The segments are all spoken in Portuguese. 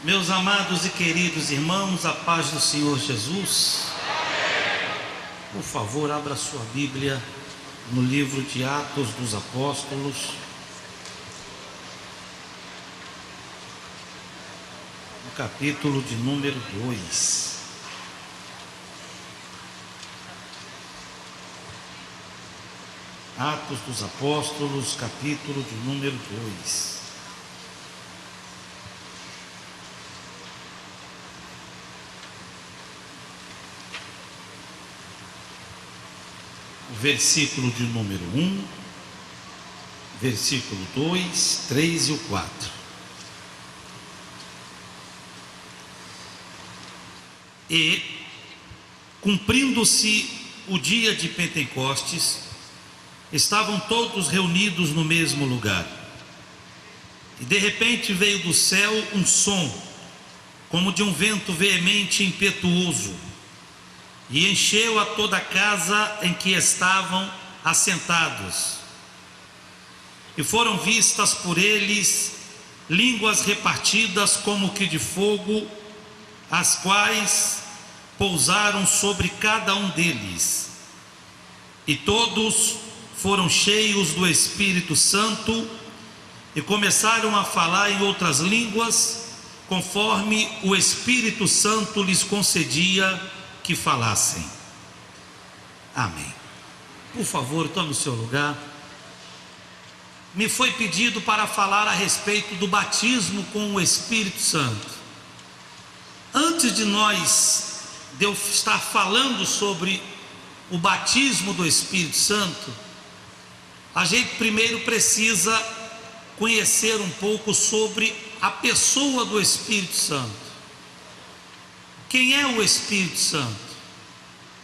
Meus amados e queridos irmãos, a paz do Senhor Jesus. Por favor, abra sua Bíblia no livro de Atos dos Apóstolos, no capítulo de número 2. Atos dos Apóstolos, capítulo de número 2. Versículo de número 1, versículo 2, 3 e o 4. E, cumprindo-se o dia de Pentecostes, estavam todos reunidos no mesmo lugar. E de repente veio do céu um som, como de um vento veemente e impetuoso, e encheu a toda a casa em que estavam assentados. E foram vistas por eles línguas repartidas como que de fogo, as quais pousaram sobre cada um deles. E todos foram cheios do Espírito Santo e começaram a falar em outras línguas, conforme o Espírito Santo lhes concedia que falassem. Amém. Por favor, tome o seu lugar. Me foi pedido para falar a respeito do batismo com o Espírito Santo. Antes de eu estar falando sobre o batismo do Espírito Santo, a gente primeiro precisa conhecer um pouco sobre a pessoa do Espírito Santo. Quem é o Espírito Santo?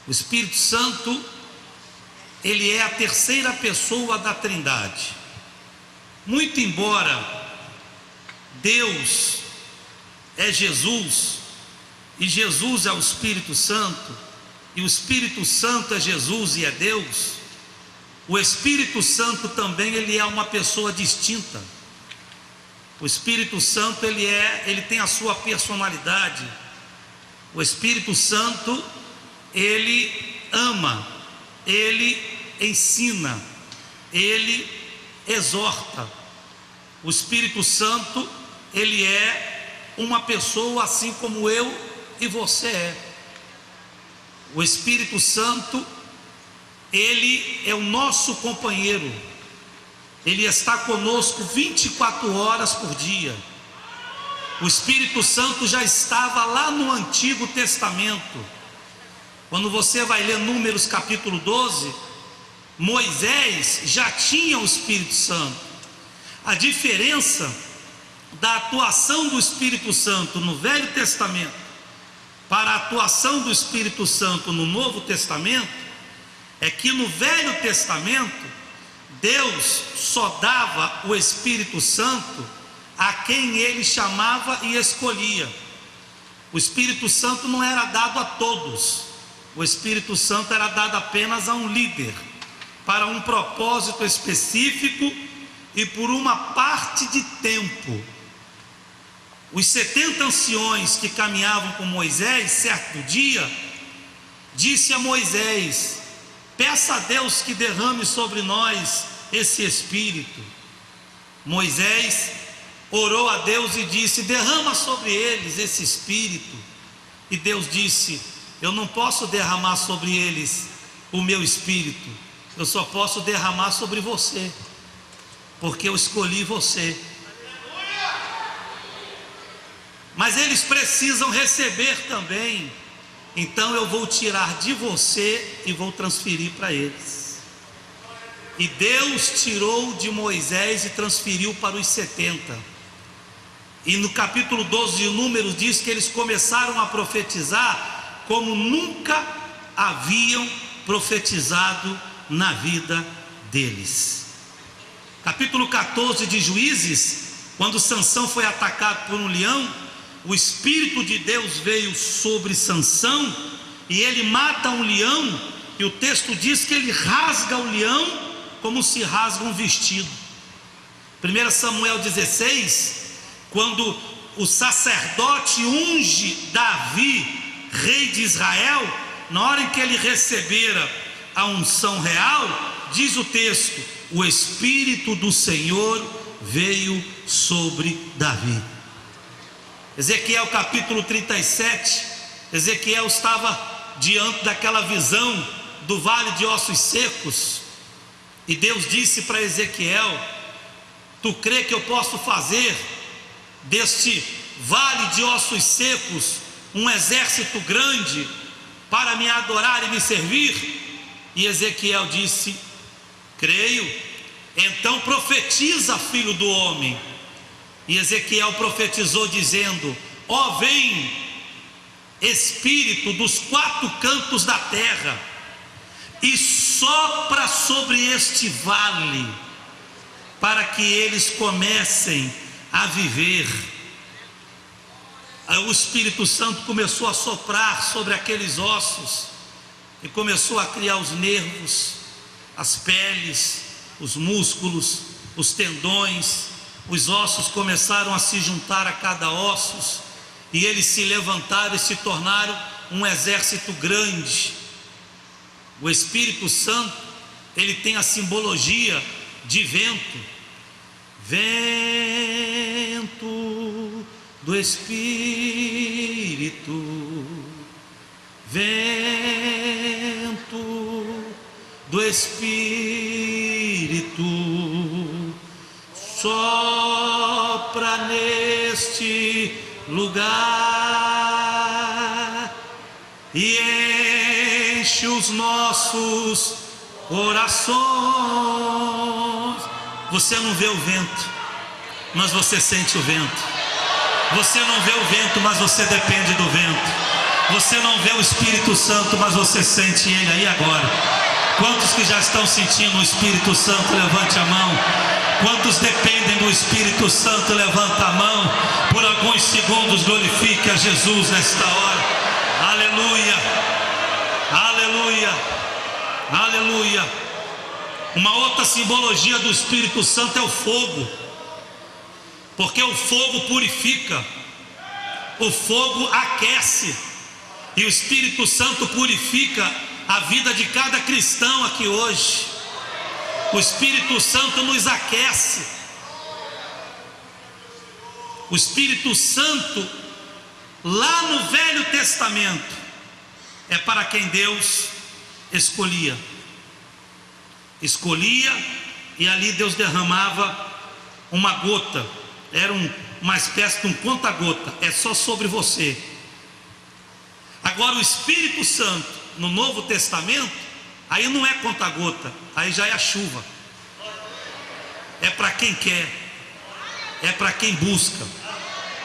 O Espírito Santo, ele é a terceira pessoa da Trindade. Muito embora Deus é Jesus, e Jesus é o Espírito Santo, e o Espírito Santo é Jesus e é Deus, o Espírito Santo também ele é uma pessoa distinta. O Espírito Santo ele tem a sua personalidade. O Espírito Santo, ele ama, ele ensina, ele exorta. O Espírito Santo, ele é uma pessoa assim como eu e você é. O Espírito Santo, ele é o nosso companheiro. Ele está conosco 24 horas por dia. O Espírito Santo já estava lá no Antigo Testamento. Quando você vai ler Números capítulo 12, Moisés já tinha o Espírito Santo. A diferença da atuação do Espírito Santo no Velho Testamento para a atuação do Espírito Santo no Novo Testamento é que no Velho Testamento Deus só dava o Espírito Santo a quem ele chamava e escolhia. O Espírito Santo não era dado a todos. O Espírito Santo era dado apenas a um líder, para um propósito específico e por uma parte de tempo. Os 70 anciões que caminhavam com Moisés, certo dia, disse a Moisés: peça a Deus que derrame sobre nós esse Espírito. Moisés orou a Deus e disse: derrama sobre eles esse Espírito. E Deus disse: eu não posso derramar sobre eles o meu Espírito, eu só posso derramar sobre você, porque eu escolhi você. Mas eles precisam receber também, então eu vou tirar de você e vou transferir para eles. E Deus tirou de Moisés e transferiu para os 70. E no capítulo 12 de Números diz que eles começaram a profetizar como nunca haviam profetizado na vida deles. Capítulo 14 de Juízes, quando Sansão foi atacado por um leão, o Espírito de Deus veio sobre Sansão e ele mata um leão, e o texto diz que ele rasga o leão como se rasga um vestido. 1 Samuel 16, quando o sacerdote unge Davi, rei de Israel, na hora em que ele recebera a unção real, diz o texto: o Espírito do Senhor veio sobre Davi. Ezequiel capítulo 37, Ezequiel estava diante daquela visão do vale de ossos secos, e Deus disse para Ezequiel: tu crê que eu posso fazer deste vale de ossos secos um exército grande para me adorar e me servir? E Ezequiel disse: creio. Então profetiza, filho do homem. E Ezequiel profetizou dizendo: ó, vem Espírito dos quatro cantos da terra e sopra sobre este vale, para que eles comecem a viver. Aí o Espírito Santo começou a soprar sobre aqueles ossos e começou a criar os nervos, as peles, os músculos, os tendões. Os ossos começaram a se juntar a cada ossos, e eles se levantaram e se tornaram um exército grande. O Espírito Santo, ele tem a simbologia de vento. Vento do Espírito, vento do Espírito, sopra neste lugar e enche os nossos corações. Você não vê o vento, mas você sente o vento. Você não vê o vento, mas você depende do vento. Você não vê o Espírito Santo, mas você sente ele aí agora. Quantos que já estão sentindo o Espírito Santo, levante a mão. Quantos dependem do Espírito Santo, levanta a mão. Por alguns segundos glorifique a Jesus nesta hora. Aleluia, aleluia, aleluia. Uma outra simbologia do Espírito Santo é o fogo, porque o fogo purifica, o fogo aquece, e o Espírito Santo purifica a vida de cada cristão aqui hoje. O Espírito Santo nos aquece. O Espírito Santo, lá no Velho Testamento, é para quem Deus escolhia, e ali Deus derramava uma gota. Era uma espécie de um conta-gota, é só sobre você. Agora o Espírito Santo no Novo Testamento, aí não é conta-gota, aí já é a chuva. É para quem quer, é para quem busca,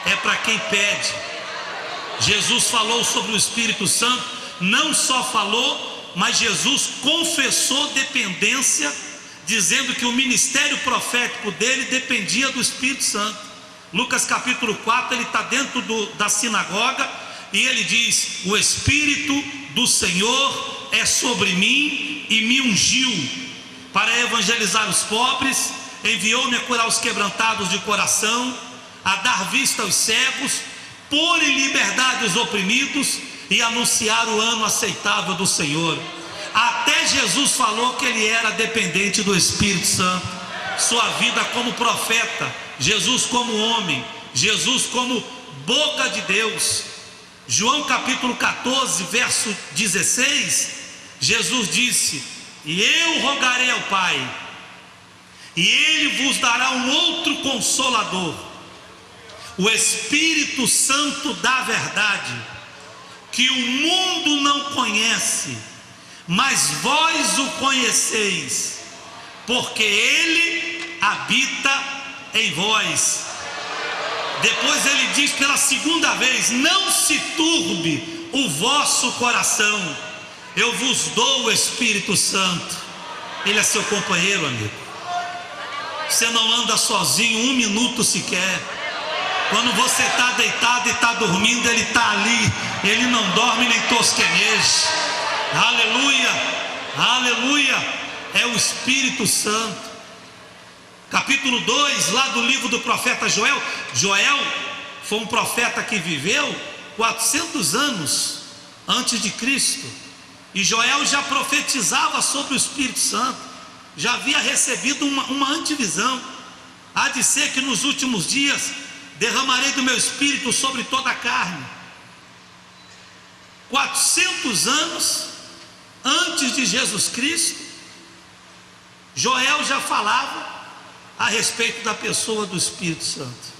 é para quem pede. Jesus falou sobre o Espírito Santo, não só falou, mas Jesus confessou dependência, dizendo que o ministério profético dele dependia do Espírito Santo. Lucas capítulo 4, ele está dentro da sinagoga, e ele diz: o Espírito do Senhor é sobre mim e me ungiu para evangelizar os pobres, enviou-me a curar os quebrantados de coração, a dar vista aos cegos, pôr em liberdade os oprimidos e anunciar o ano aceitável do Senhor. Até Jesus falou que ele era dependente do Espírito Santo. Sua vida como profeta, Jesus como homem, Jesus como boca de Deus. João capítulo 14, verso 16, Jesus disse: e eu rogarei ao Pai, e Ele vos dará um outro Consolador, o Espírito Santo da verdade, que o mundo não conhece, mas vós o conheceis, porque Ele habita em vós. Depois ele diz pela segunda vez: não se turbe o vosso coração, eu vos dou o Espírito Santo. Ele é seu companheiro, amigo. Você não anda sozinho um minuto sequer. Quando você está deitado e está dormindo, ele está ali. Ele não dorme nem tosqueneja. Aleluia, aleluia. É o Espírito Santo. Capítulo 2, lá do livro do profeta Joel. Joel foi um profeta que viveu 400 anos antes de Cristo, e Joel já profetizava sobre o Espírito Santo, já havia recebido uma antevisão. Há de ser que nos últimos dias derramarei do meu Espírito sobre toda a carne. 400 anos antes de Jesus Cristo, Joel já falava a respeito da pessoa do Espírito Santo.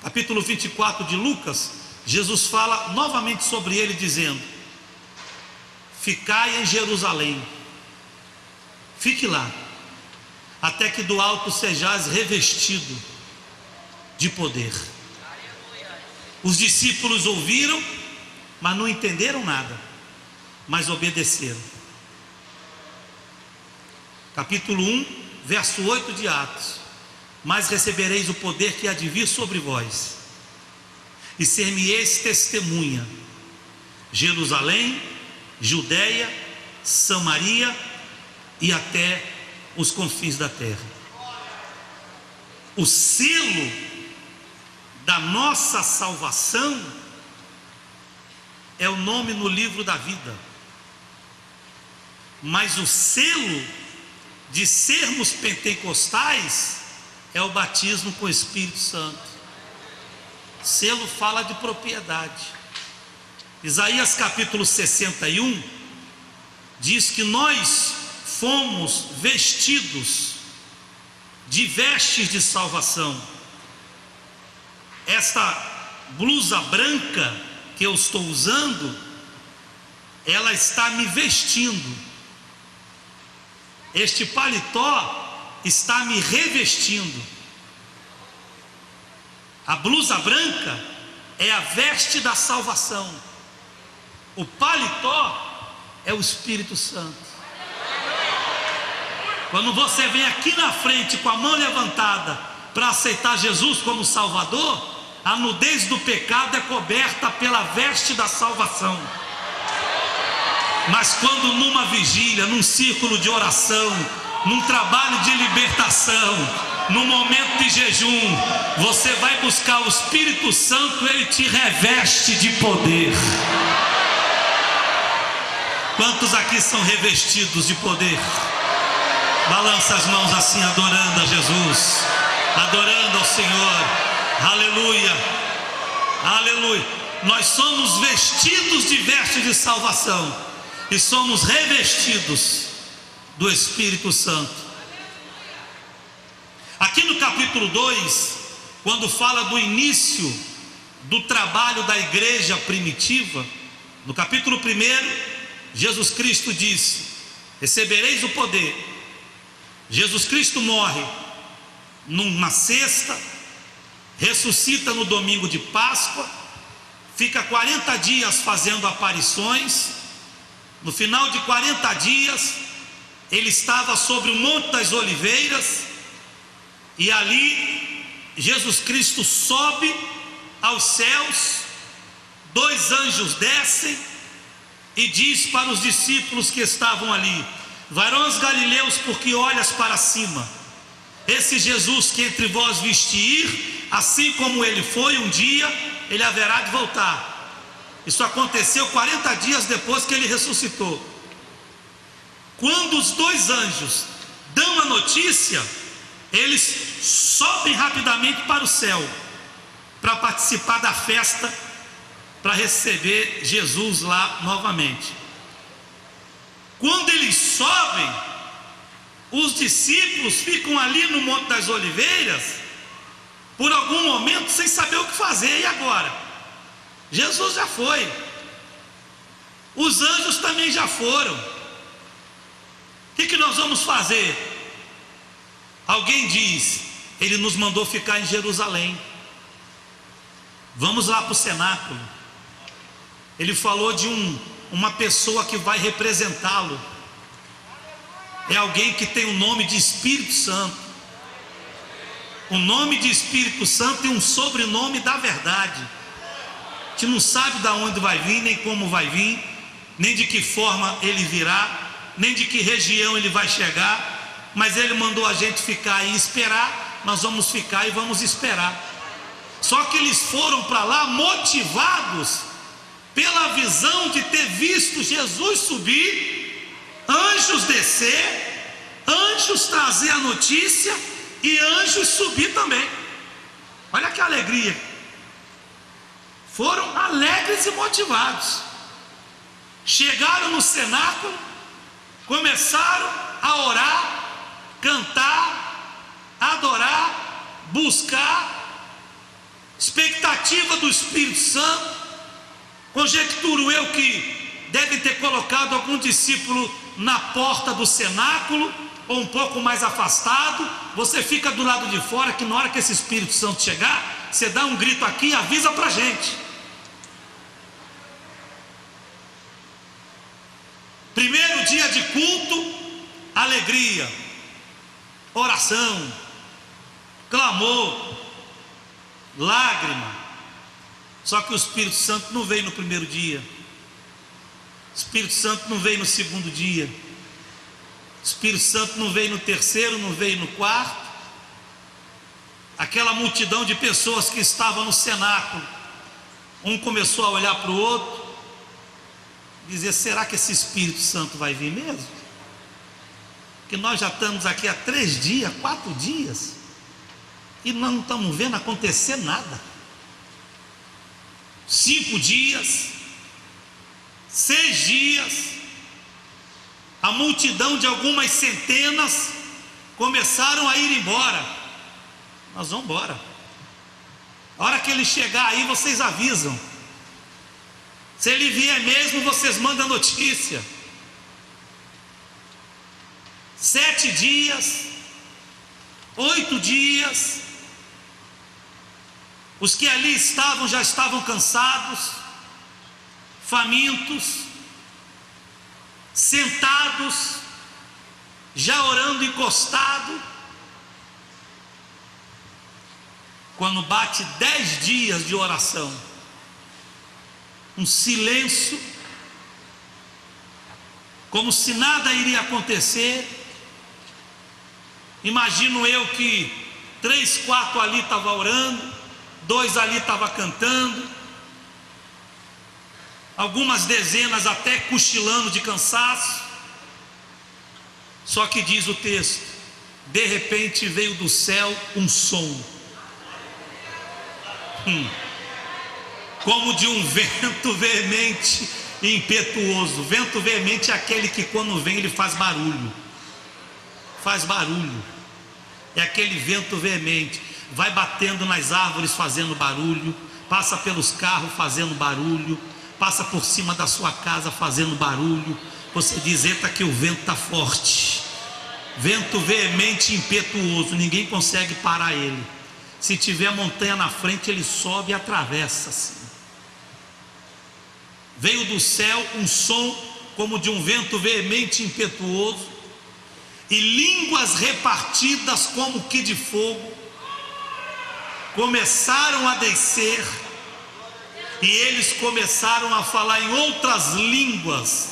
Capítulo 24 de Lucas, Jesus fala novamente sobre ele, dizendo: ficai em Jerusalém, fique lá, até que do alto sejais revestido de poder. Os discípulos ouviram, mas não entenderam nada, mas obedeceram. Capítulo 1, verso 8 de Atos: mas recebereis o poder que há de vir sobre vós, e ser-me-eis testemunha, Jerusalém, Judeia, Samaria e até os confins da terra. O selo da nossa salvação é o nome no livro da vida, mas o selo de sermos pentecostais é o batismo com o Espírito Santo. Selo fala de propriedade. Isaías capítulo 61 diz que nós fomos vestidos de vestes de salvação. Esta blusa branca que eu estou usando, ela está me vestindo. Este paletó está me revestindo. A blusa branca é a veste da salvação. O paletó é o Espírito Santo. Quando você vem aqui na frente com a mão levantada para aceitar Jesus como Salvador, a nudez do pecado é coberta pela veste da salvação. Mas quando numa vigília, num círculo de oração, num trabalho de libertação, num momento de jejum, você vai buscar o Espírito Santo, ele te reveste de poder. Quantos aqui são revestidos de poder? Balança as mãos assim, adorando a Jesus, adorando ao Senhor. Aleluia, aleluia. Nós somos vestidos de vestes de salvação e somos revestidos do Espírito Santo. Aqui no capítulo 2, quando fala do início do trabalho da igreja primitiva, no capítulo 1, Jesus Cristo disse: recebereis o poder. Jesus Cristo morre numa sexta, ressuscita no domingo de Páscoa, fica 40 dias fazendo aparições. No final de 40 dias, ele estava sobre o Monte das Oliveiras, e ali Jesus Cristo sobe aos céus, 2 anjos descem e diz para os discípulos que estavam ali: varões galileus, por que olhas para cima? Esse Jesus que entre vós viste ir, assim como ele foi um dia, ele haverá de voltar. Isso aconteceu 40 dias depois que ele ressuscitou. Quando os 2 anjos dão a notícia, eles sobem rapidamente para o céu, para participar da festa, para receber Jesus lá novamente. Quando eles sobem, os discípulos ficam ali no Monte das Oliveiras, por algum momento, sem saber o que fazer. E agora? Jesus já foi, os anjos também já foram. O que nós vamos fazer? Alguém diz: ele nos mandou ficar em Jerusalém, vamos lá para o cenáculo. Ele falou de uma pessoa que vai representá-lo, é alguém que tem o nome de Espírito Santo. O nome de Espírito Santo e um sobrenome da verdade. A gente não sabe de onde vai vir, nem como vai vir, nem de que forma ele virá, nem de que região ele vai chegar, mas ele mandou a gente ficar e esperar. Nós vamos ficar e vamos esperar. Só que eles foram para lá motivados pela visão de ter visto Jesus subir, anjos descer, anjos trazer a notícia e anjos subir também. Olha que alegria. Foram alegres e motivados. Chegaram no cenáculo, começaram a orar, cantar, adorar, buscar, expectativa do Espírito Santo. Conjecturo eu que devem ter colocado algum discípulo na porta do cenáculo, ou um pouco mais afastado. Você fica do lado de fora, que na hora que esse Espírito Santo chegar, você dá um grito aqui e avisa para a gente. Primeiro dia de culto, alegria, oração, clamor, lágrima. Só que o Espírito Santo não veio no primeiro dia, o Espírito Santo não veio no segundo dia, o Espírito Santo não veio no terceiro, não veio no quarto. Aquela multidão de pessoas que estavam no cenáculo, um começou a olhar para o outro, dizer: será que esse Espírito Santo vai vir mesmo? Porque nós já estamos aqui há 3 dias, 4 dias, e não estamos vendo acontecer nada. 5 dias, 6 dias, a multidão de algumas centenas começaram a ir embora. Nós vamos embora. A hora que ele chegar aí, vocês avisam. Se ele vier mesmo, vocês mandam notícia. 7 dias, 8 dias, os que ali estavam já estavam cansados, famintos, sentados, já orando encostado. Quando bate 10 dias de oração, um silêncio, como se nada iria acontecer. Imagino eu que 3, 4 ali estavam orando, 2 ali estavam cantando, algumas dezenas até cochilando de cansaço. Só que diz o texto: de repente veio do céu um som, como de um vento veemente e impetuoso. Vento veemente é aquele que quando vem ele faz barulho. Faz barulho. É aquele vento veemente. Vai batendo nas árvores fazendo barulho, passa pelos carros fazendo barulho, passa por cima da sua casa fazendo barulho. Você diz: eita, que o vento está forte. Vento veemente e impetuoso, ninguém consegue parar ele. Se tiver montanha na frente, ele sobe e atravessa assim. Veio do céu um som como de um vento veemente e impetuoso, e línguas repartidas como que de fogo começaram a descer, e eles começaram a falar em outras línguas,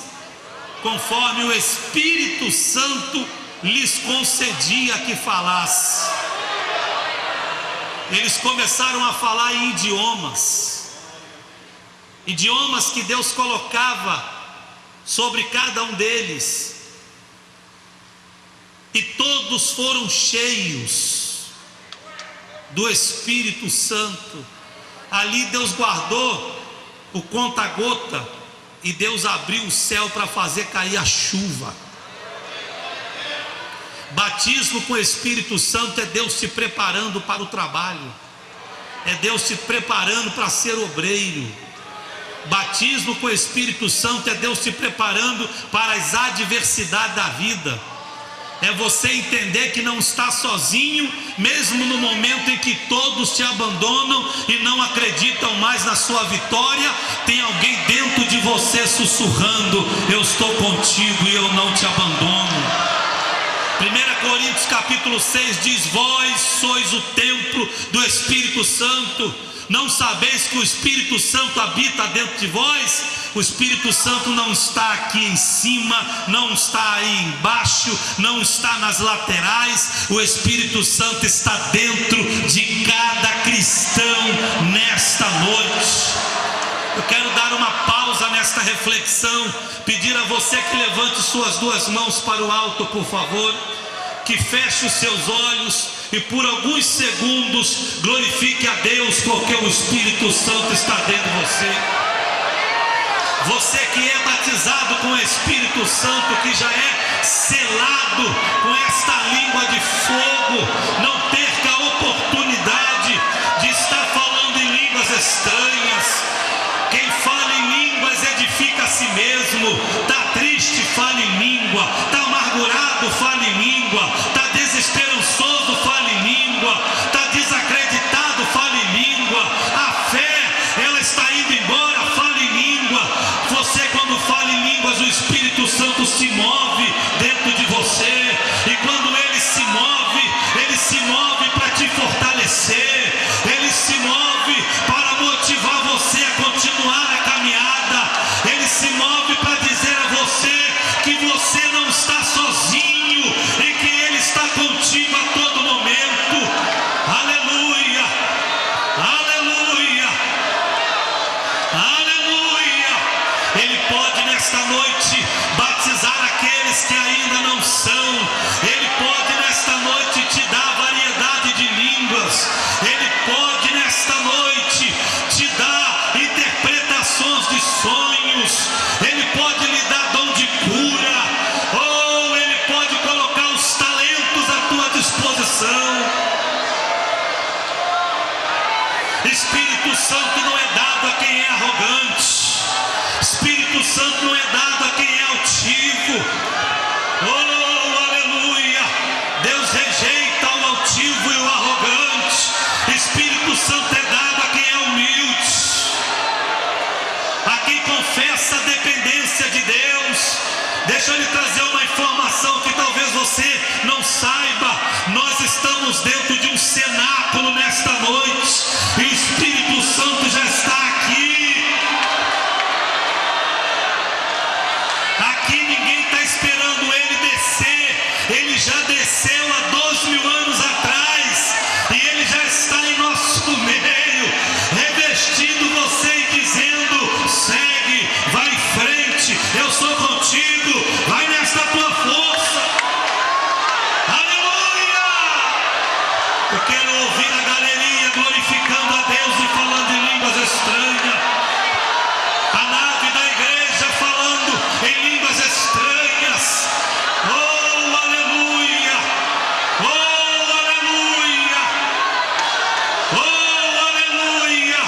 conforme o Espírito Santo lhes concedia que falasse. Eles começaram a falar em idiomas que Deus colocava sobre cada um deles, e todos foram cheios do Espírito Santo. Ali Deus guardou o conta-gota, e Deus abriu o céu para fazer cair a chuva. Batismo com o Espírito Santo é Deus te preparando para o trabalho, é Deus te preparando para ser obreiro. Batismo com o Espírito Santo é Deus te preparando para as adversidades da vida. É você entender que não está sozinho, mesmo no momento em que todos te abandonam e não acreditam mais na sua vitória. Tem alguém dentro de você sussurrando: eu estou contigo e eu não te abandono. 1 Coríntios capítulo 6 diz: vós sois o templo do Espírito Santo, Não sabeis que o Espírito Santo habita dentro de vós? O Espírito Santo não está aqui em cima, não está aí embaixo, não está nas laterais. O Espírito Santo está dentro de cada cristão nesta noite. Eu quero dar uma pausa nesta reflexão, pedir a você que levante suas duas mãos para o alto, por favor, que feche os seus olhos e por alguns segundos glorifique a Deus, porque o Espírito Santo está dentro de você. Você que é batizado com o Espírito Santo, que já é selado com esta língua de fogo, não perca a oportunidade de estar falando em línguas estranhas. Quem fala em línguas edifica a si mesmo. Está triste, fala em língua. Está amargurado, fala em língua. Está desesperançoso, fala em língua. Está desacreditado, fala em língua. A fé, ela está indo embora, fala em língua. Você, quando fala em línguas, o Espírito Santo se move dentro de você. E quando ele se move para te fortalecer. Ele se move para motivar você a continuar a caminhada. Ele se move para dizer a você que você não está sozinho e que ele está contigo a todo momento. Aleluia, aleluia, aleluia. Ele pode nesta noite batizar aqueles que ainda não são. Ele pode nesta noite te dar variedade de línguas. Ele pode nesta noite te dar interpretações de sonhos. Ele pode lhe dar dom de cura. Ou ele pode colocar os talentos à tua disposição. Espírito Santo não é dado a quem é arrogante. Espírito Santo não é dado a quem é altivo. Oh, aleluia. Deus rejeita o altivo e o arrogante. Espírito Santo é dado a quem é humilde, a quem confessa a dependência de Deus. Deixa eu lhe trazer uma informação que talvez você não saiba. Nós estamos dentro de um cenáculo nesta noite, e o Espírito Santo já está aqui. Aqui ninguém está esperando ele descer. Ele já desceu há 2000 anos atrás, e ele já está em nosso meio, revestindo você e dizendo: segue, vai em frente, eu sou contigo, vai nesta tua força. Aleluia! Eu quero ouvir a galerinha glorificando a Deus e falando em línguas estranhas. A nave da igreja falando em línguas estranhas. Oh, aleluia! Oh, aleluia! Oh, aleluia!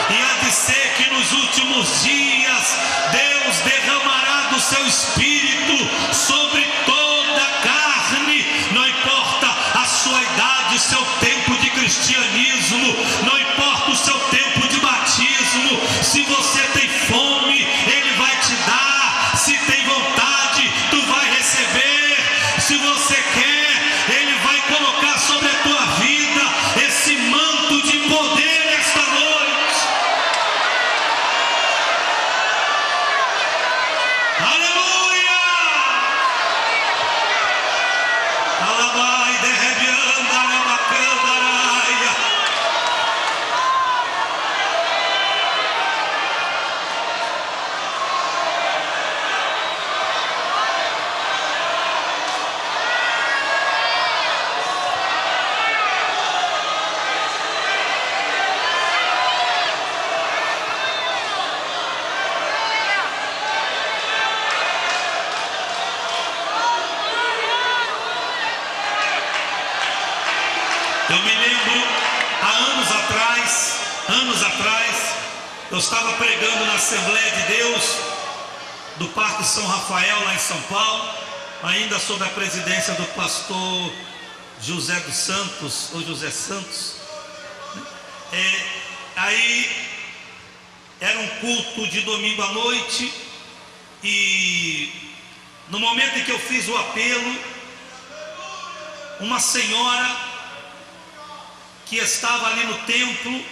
E há de ser que nos últimos dias Deus derramará do seu Espírito sobre toda a carne. Não importa a sua idade, seu tempo de cristianismo, não importa o seu tempo de batismo. Se você tem fome, ele vai te dar. Se tem vontade, tu vai receber. Se você quer, ele vai colocar sobre a tua vida esse manto de poder nesta noite. Aleluia! Alabai de rebianda alabacandaraia. Eu me lembro, há anos atrás, eu estava pregando na Assembleia de Deus do Parque São Rafael, lá em São Paulo, ainda sob a presidência do pastor José dos Santos, ou José Santos. Aí era um culto de domingo à noite, e no momento em que eu fiz o apelo, uma senhora que estava ali no templo,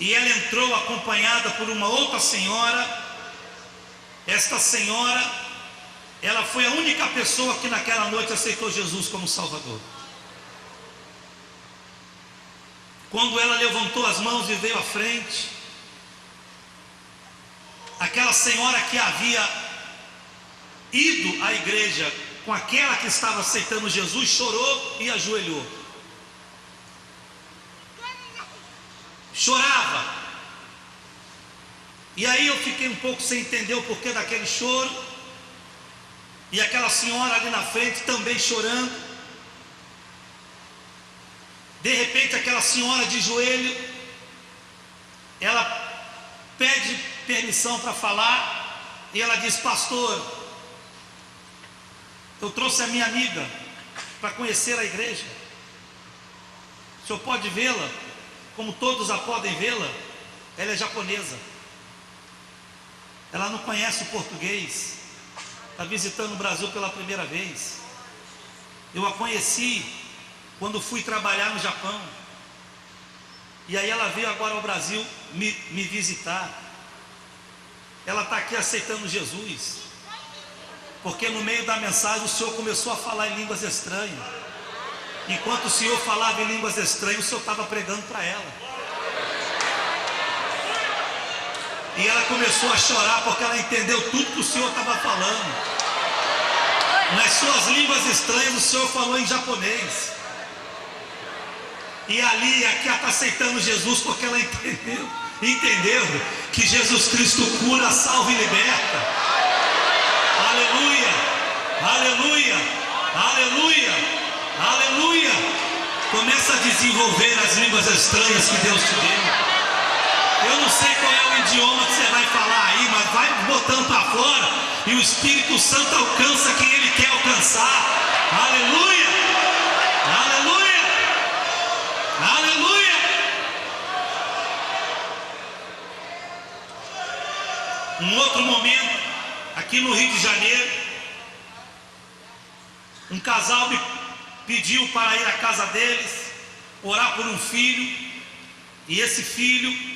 e ela entrou acompanhada por uma outra senhora. Esta senhora, ela foi a única pessoa que naquela noite aceitou Jesus como Salvador. Quando ela levantou as mãos e veio à frente, aquela senhora que havia ido à igreja com aquela que estava aceitando Jesus, chorou e ajoelhou. Chorava. E aí eu fiquei um pouco sem entender o porquê daquele choro. E aquela senhora ali na frente também chorando. De repente aquela senhora de joelho, ela pede permissão para falar. E ela diz: pastor, eu trouxe a minha amiga para conhecer a igreja. O senhor pode vê-la, como todos a podem vê-la. Ela é japonesa. Ela não conhece o português. Está visitando o Brasil pela primeira vez. Eu a conheci quando fui trabalhar no Japão. E aí ela veio agora ao Brasil me visitar. Ela está aqui aceitando Jesus, porque no meio da mensagem o Senhor começou a falar em línguas estranhas. Enquanto o Senhor falava em línguas estranhas, o Senhor estava pregando para ela. E ela começou a chorar porque ela entendeu tudo que o Senhor estava falando. Nas suas línguas estranhas o Senhor falou em japonês. E ali, aqui ela está aceitando Jesus porque ela entendeu que Jesus Cristo cura, salva e liberta. Aleluia, aleluia, aleluia, aleluia. Começa a desenvolver as línguas estranhas que Deus te deu. Eu não sei qual é o idioma que você vai falar aí, mas vai botando para fora e o Espírito Santo alcança quem Ele quer alcançar. Aleluia, aleluia, aleluia. Um outro momento, aqui no Rio de Janeiro, um casal me pediu para ir à casa deles, orar por um filho. E esse filho,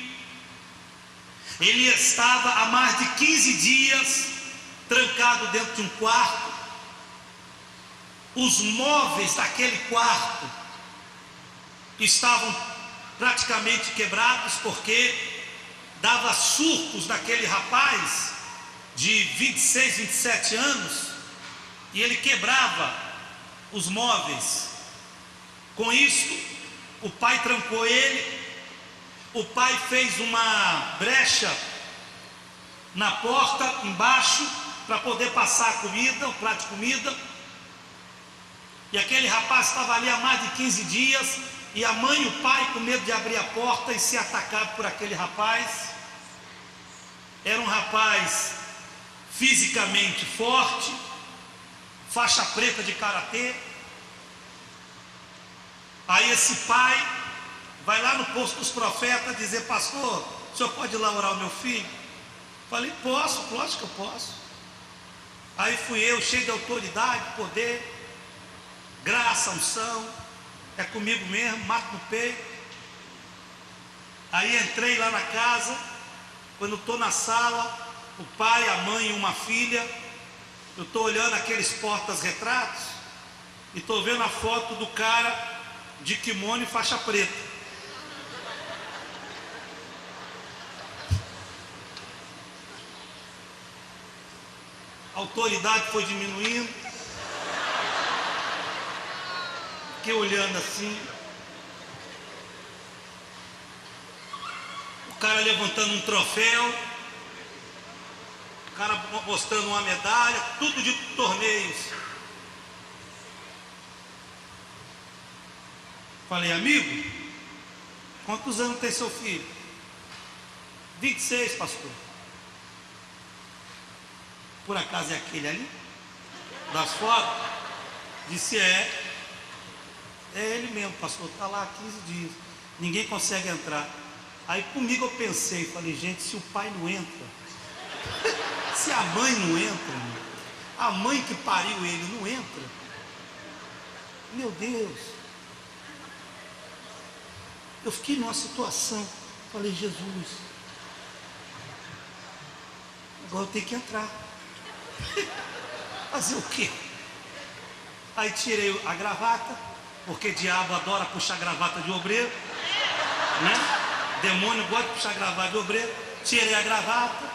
ele estava há mais de 15 dias trancado dentro de um quarto. Os móveis daquele quarto estavam praticamente quebrados, porque dava surtos naquele rapaz de 26, 27 anos, e ele quebrava os móveis. Com isso, o pai trancou ele. O pai fez uma brecha na porta embaixo para poder passar a comida, o prato de comida. E aquele rapaz estava ali há mais de 15 dias, e a mãe e o pai com medo de abrir a porta e ser atacado por aquele rapaz. Era um rapaz fisicamente forte, faixa preta de karatê. Aí esse pai vai lá no posto dos profetas dizer: pastor, o senhor pode ir lá orar o meu filho? Falei: posso, lógico que eu posso. Aí fui eu, cheio de autoridade, poder, graça, unção, é comigo mesmo, mato no peito. Aí entrei lá na casa. Quando estou na sala, o pai, a mãe e uma filha, eu estou olhando aqueles portas-retratos e estou vendo a foto do cara de kimono e faixa preta. A autoridade foi diminuindo. Fiquei olhando assim. O cara levantando um troféu, o cara mostrando uma medalha, tudo de torneios. Falei: amigo, quantos anos tem seu filho? 26, pastor. Por acaso é aquele ali? Das fotos? Disse: é ele mesmo, pastor, está lá há 15 dias, ninguém consegue entrar. Aí comigo eu pensei, falei: gente, se o pai não entra, se a mãe não entra, a mãe que pariu ele não entra, meu Deus. Eu fiquei numa situação. Falei, Jesus, agora eu tenho que entrar. Fazer o quê? Aí tirei a gravata, porque diabo adora puxar gravata de obreiro, né? Demônio gosta de puxar gravata de obreiro. Tirei a gravata,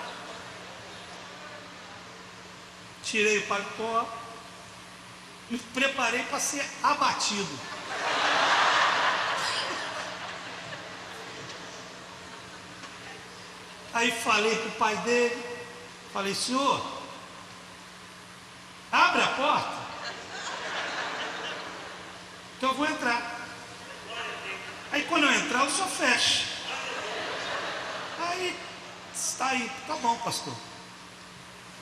tirei o paletó, me preparei para ser abatido. Aí falei para o pai dele, falei, senhor, abre a porta, que eu vou entrar. Aí quando eu entrar, o senhor fecha. Aí, está aí, tá bom, pastor.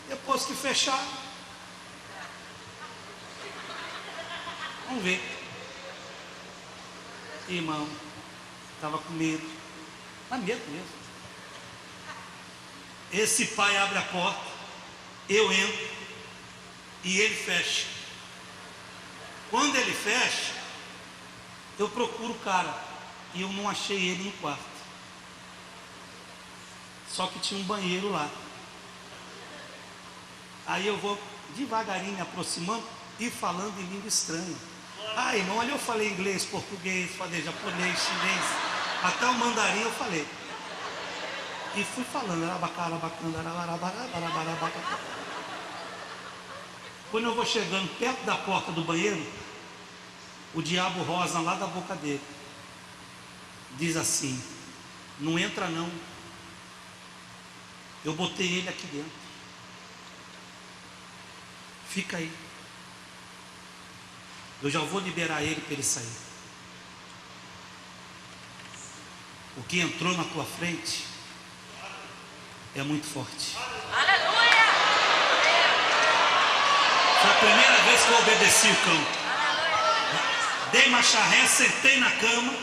Depois que fechar, vamos ver. Irmão, estava com medo, mas medo mesmo. Esse pai abre a porta, eu entro e ele fecha. Quando ele fecha, eu procuro o cara e eu não achei ele no quarto. Só que tinha um banheiro lá. Aí eu vou devagarinho me aproximando e falando em língua estranha. Ah, irmão, olha, eu falei inglês, português, falei japonês, chinês, até o mandarim eu falei. E fui falando. Quando eu vou chegando perto da porta do banheiro, o diabo rosna lá da boca dele. Diz assim, não entra não. Eu botei ele aqui dentro. Fica aí. Eu já vou liberar ele para ele sair. O que entrou na tua frente é muito forte. Aleluia! Foi a primeira vez que eu obedeci o cão. Dei marcha ré, sentei na cama.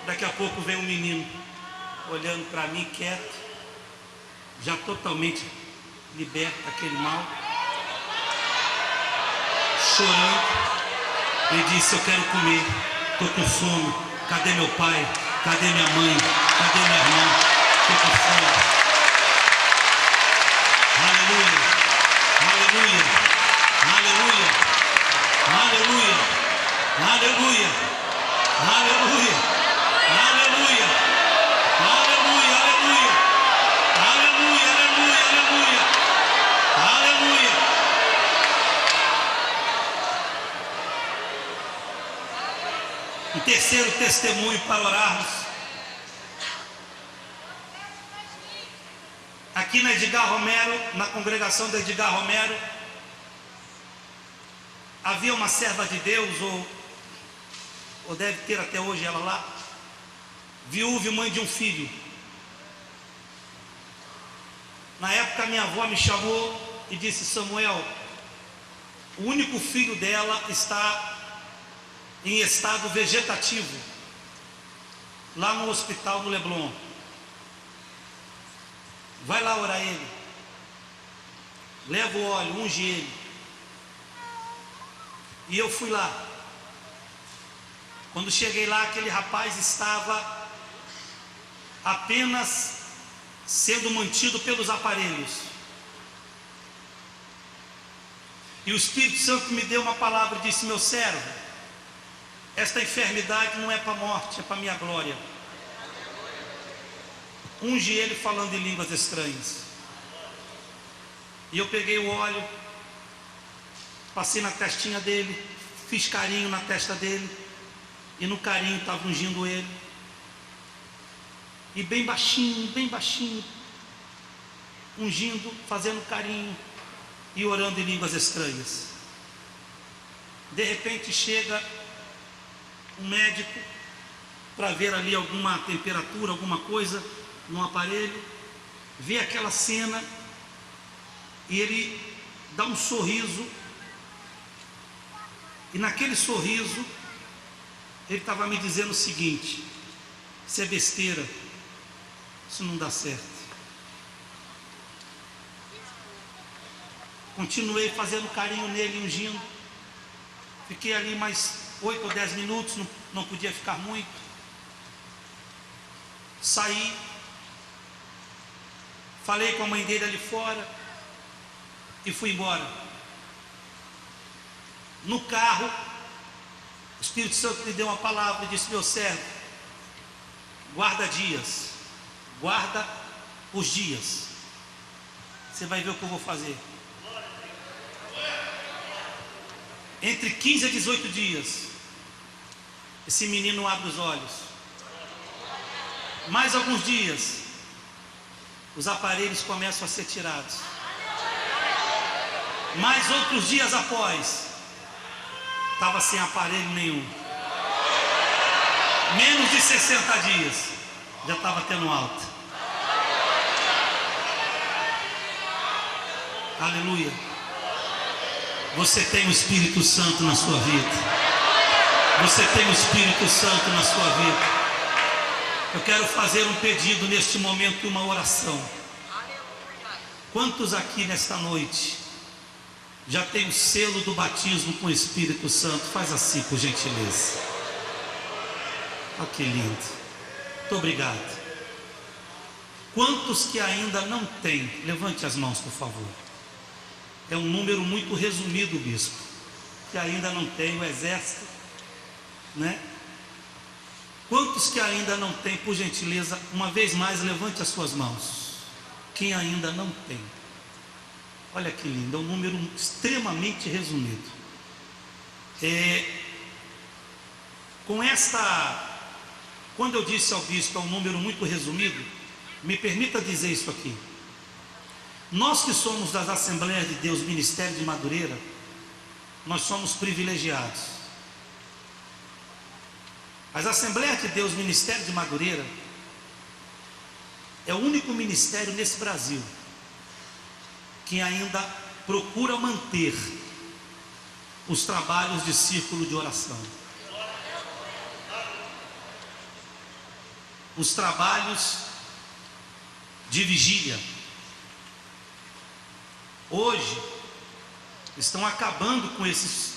Daqui a pouco veio um menino olhando para mim quieto, já totalmente liberto daquele mal, chorando. Ele disse, eu quero comer, estou com fome. Cadê meu pai? Cadê minha mãe? Cadê minha irmã? Estou com fome. Aleluia, aleluia, aleluia, aleluia, aleluia, aleluia, aleluia, aleluia, aleluia, aleluia, aleluia, aleluia. Um terceiro testemunho para orarmos. Aqui na Edgar Romero, na congregação da Edgar Romero, havia uma serva de Deus, ou deve ter até hoje ela lá, viúva e mãe de um filho. Na época minha avó me chamou e disse, Samuel, o único filho dela está em estado vegetativo, lá no hospital do Leblon. Vai lá orar ele. Leva o óleo, unge ele. E eu fui lá. Quando cheguei lá, aquele rapaz estava apenas sendo mantido pelos aparelhos. E o Espírito Santo me deu uma palavra e disse, meu servo, esta enfermidade não é para a morte, é para a minha glória. Unge ele falando em línguas estranhas. E eu peguei o óleo, passei na testinha dele, fiz carinho na testa dele, e no carinho estava ungindo ele. E bem baixinho, ungindo, fazendo carinho e orando em línguas estranhas. De repente chega um médico para ver ali alguma temperatura, alguma coisa no aparelho, vê aquela cena e ele dá um sorriso, e naquele sorriso ele estava me dizendo o seguinte, isso é besteira, isso não dá certo. Continuei fazendo carinho nele, ungindo, fiquei ali mais 8 ou 10 minutos, não podia ficar muito. Saí, falei com a mãe dele ali fora e fui embora. No carro, o Espírito Santo me deu uma palavra e disse: meu servo, guarda dias, guarda os dias, você vai ver o que eu vou fazer. Entre 15 a 18 dias, esse menino abre os olhos. Mais alguns dias, os aparelhos começam a ser tirados. Mais outros dias após, estava sem aparelho nenhum. Menos de 60 dias, já estava tendo alta. Aleluia. Você tem o Espírito Santo na sua vida. Você tem o Espírito Santo na sua vida. Eu quero fazer um pedido neste momento, uma oração. Quantos aqui nesta noite já tem o selo do batismo com o Espírito Santo? Faz assim, por gentileza. Olha que lindo. Muito obrigado. Quantos que ainda não têm? Levante as mãos, por favor. É um número muito resumido, bispo, que ainda não tem o exército, né? Quantos que ainda não tem, por gentileza, uma vez mais, levante as suas mãos. Quem ainda não tem? Olha que lindo, é um número extremamente resumido. Quando eu disse ao bispo, é um número muito resumido, me permita dizer isso aqui. Nós que somos das Assembleias de Deus, Ministério de Madureira, nós somos privilegiados. As Assembleias de Deus, Ministério de Madureira, é o único ministério nesse Brasil que ainda procura manter os trabalhos de círculo de oração, os trabalhos de vigília. Hoje estão acabando com esses,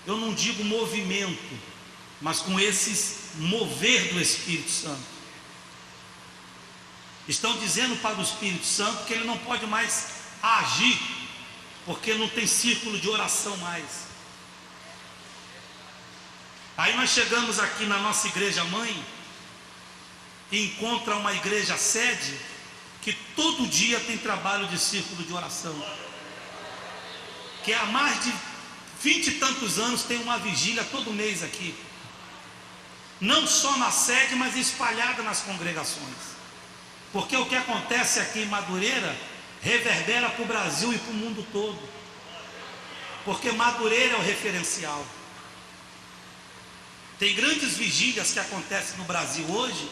eu não digo movimento, mas com esses mover do Espírito Santo. Estão dizendo para o Espírito Santo que ele não pode mais agir, porque não tem círculo de oração mais. Aí nós chegamos aqui na nossa igreja mãe e encontra uma igreja sede que todo dia tem trabalho de círculo de oração, que há mais de 20 e tantos anos tem uma vigília todo mês aqui, não só na sede, mas espalhada nas congregações, porque o que acontece aqui em Madureira reverbera para o Brasil e para o mundo todo, porque Madureira é o referencial. Tem grandes vigílias que acontecem no Brasil hoje,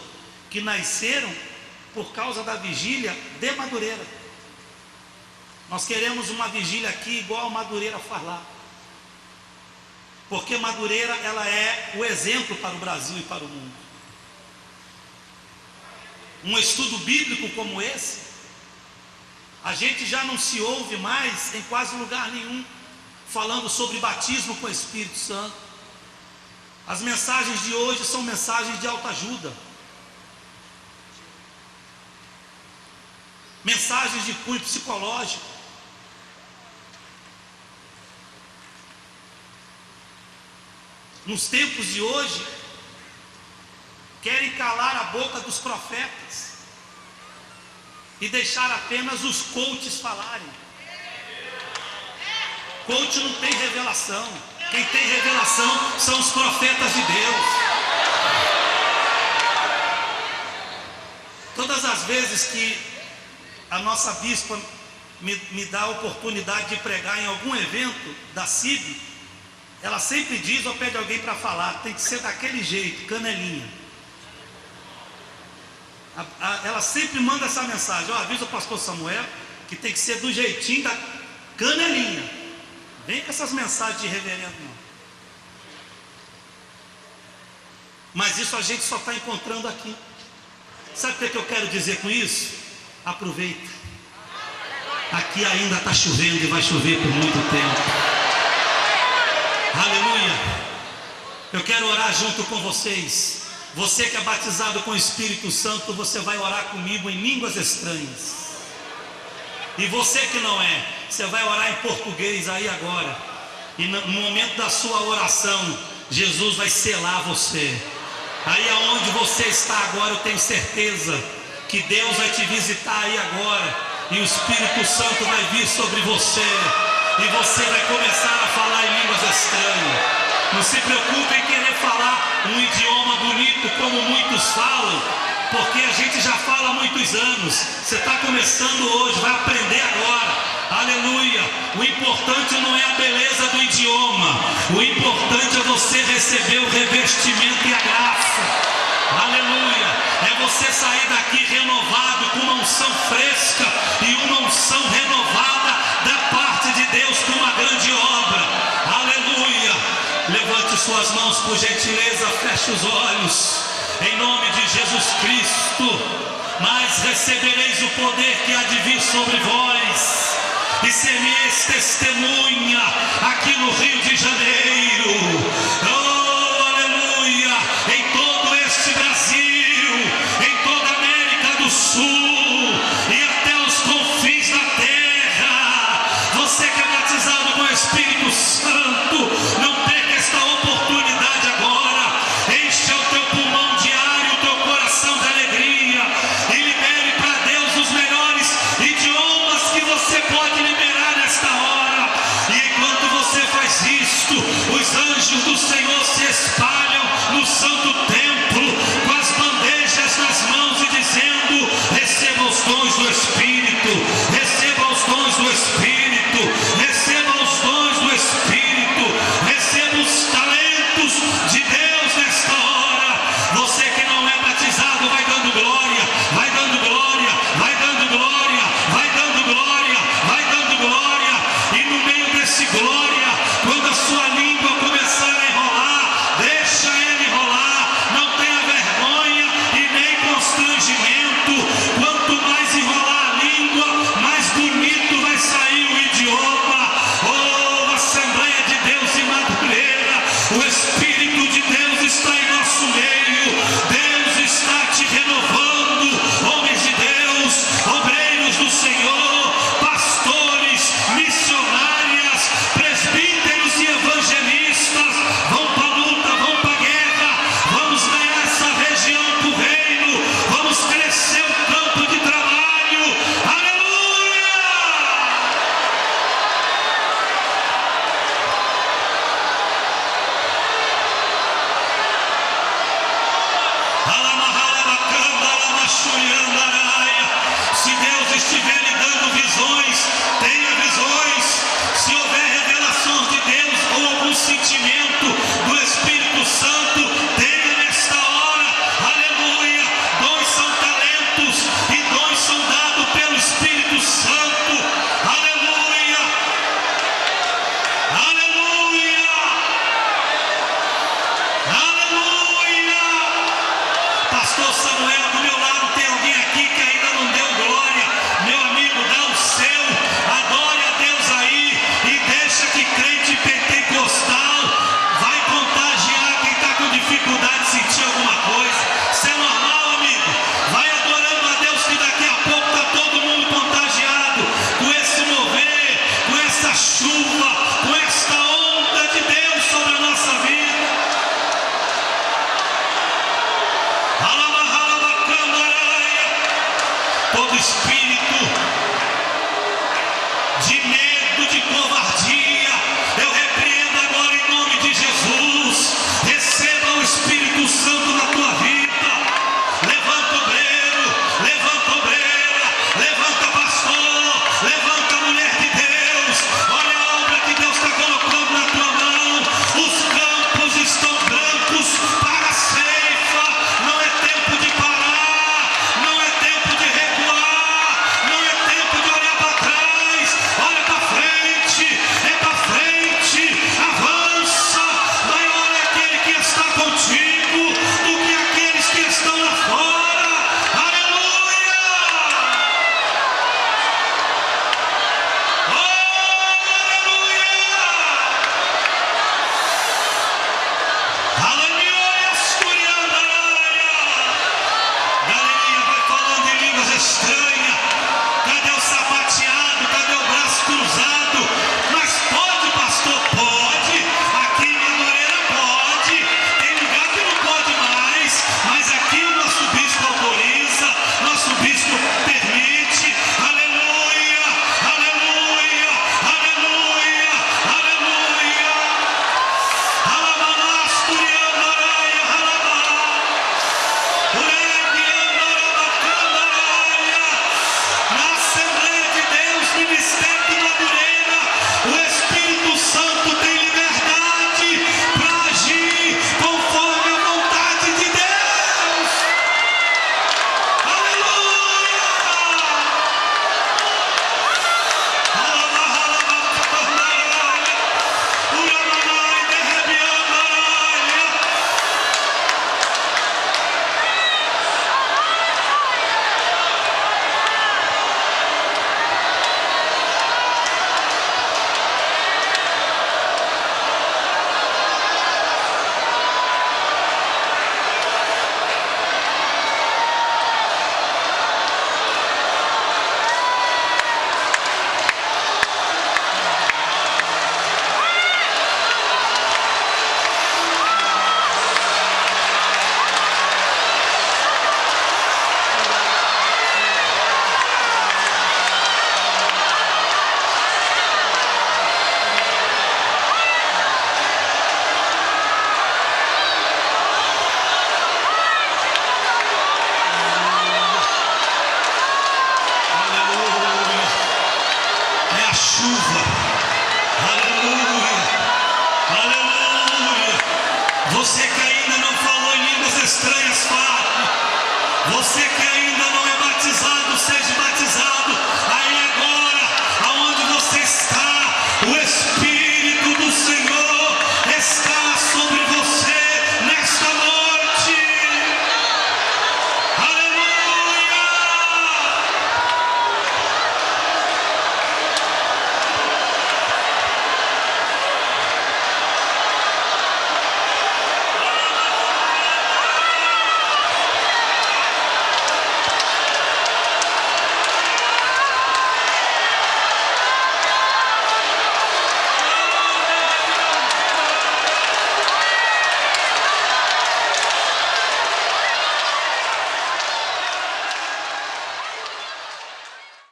que nasceram por causa da vigília de Madureira. Nós queremos uma vigília aqui igual a Madureira faz lá, porque Madureira ela é o exemplo para o Brasil e para o mundo. Um estudo bíblico como esse, a gente já não se ouve mais em quase lugar nenhum falando sobre batismo com o Espírito Santo. As mensagens de hoje são mensagens de autoajuda, mensagens de cunho psicológico. Nos tempos de hoje, querem calar a boca dos profetas e deixar apenas os coaches falarem. Coach não tem revelação. Quem tem revelação são os profetas de Deus. Todas as vezes que a nossa bispa me dá a oportunidade de pregar em algum evento da CIB, ela sempre diz ou pede alguém para falar, tem que ser daquele jeito, canelinha. Ela sempre manda essa mensagem: avisa o pastor Samuel que tem que ser do jeitinho da canelinha. Vem com essas mensagens de reverendo não. Mas isso a gente só está encontrando aqui. Sabe o que eu quero dizer com isso? Aproveita. Aqui ainda está chovendo e vai chover por muito tempo. Aleluia. Eu quero orar junto com vocês. Você que é batizado com o Espírito Santo, você vai orar comigo em línguas estranhas. E você que não é, você vai orar em português aí agora. E no momento da sua oração, Jesus vai selar você. Aí aonde você está agora, eu tenho certeza que Deus vai te visitar aí agora. E o Espírito Santo vai vir sobre você. E você vai começar a falar em línguas estranhas. Não se preocupe em querer falar um idioma bonito como muitos falam, porque a gente já fala há muitos anos. Você está começando hoje, vai aprender agora. Aleluia. O importante não é a beleza do idioma, o importante é você receber o revestimento e a graça. Aleluia. É você sair daqui renovado, com uma unção fresca e uma unção renovada da parte de Deus, com uma grande obra. Aleluia. Levante suas mãos por gentileza, feche os olhos, em nome de Jesus Cristo. Mas recebereis o poder que há de vir sobre vós, e ser-me-eis testemunha aqui no Rio de Janeiro, oh aleluia, em todo este Brasil, em toda a América do Sul e até os confins da terra. Você que é batizado com o Espírito Santo, não perca esta oportunidade agora. Encha o teu pulmão diário, o teu coração de alegria, e libere para Deus os melhores idiomas que você pode liberar nesta hora. E enquanto você faz isto, os anjos do Senhor se espalham no santo templo com as bandejas nas mãos e dizendo: receba os dons do Espírito, receba os dons do Espírito, receba os dons do Espírito, receba os talentos de Deus nesta hora. Você que não é batizado, vai dando glória, vai dando glória, vai dando glória, vai dando glória, vai dando glória. E no meio desse glória, quando a sua língua começar a enrolar, deixa ela enrolar, não tenha vergonha e nem constrangimento. Quanto mais enrolar a língua, mais bonito vai sair o idioma. Oh, Assembleia de Deus em Madureira, o Espírito de Deus está em nosso meio. Deus está te renovando, homens de Deus, obreiros do Senhor, pastores, missionárias, presbíteros e evangelistas. Vão para a luta, vão para a guerra. Vamos ganhar essa região para o reino. Vamos crescer o campo de trabalho. Aleluia! Se Deus estiver lhe dando visões, tenha visões. Se houver revelação de Deus ou algum sentimento do Espírito Santo, tenha nesta hora. Aleluia. Dons são talentos e dons são dados pelo Espírito Santo. Aleluia. Aleluia. Aleluia. Pastor Samuel, do meu lado tem alguém aqui que ainda não deu glória. Meu amigo, dá o seu, adore a Deus aí e deixa que crente pentecostal vai contagiar quem está com dificuldade de sentir alguma coisa. Isso é normal, amigo. Vai adorando a Deus que daqui a pouco está todo mundo contagiado com esse mover, com essa chuva, com esta onda de Deus sobre a nossa vida. Todo espírito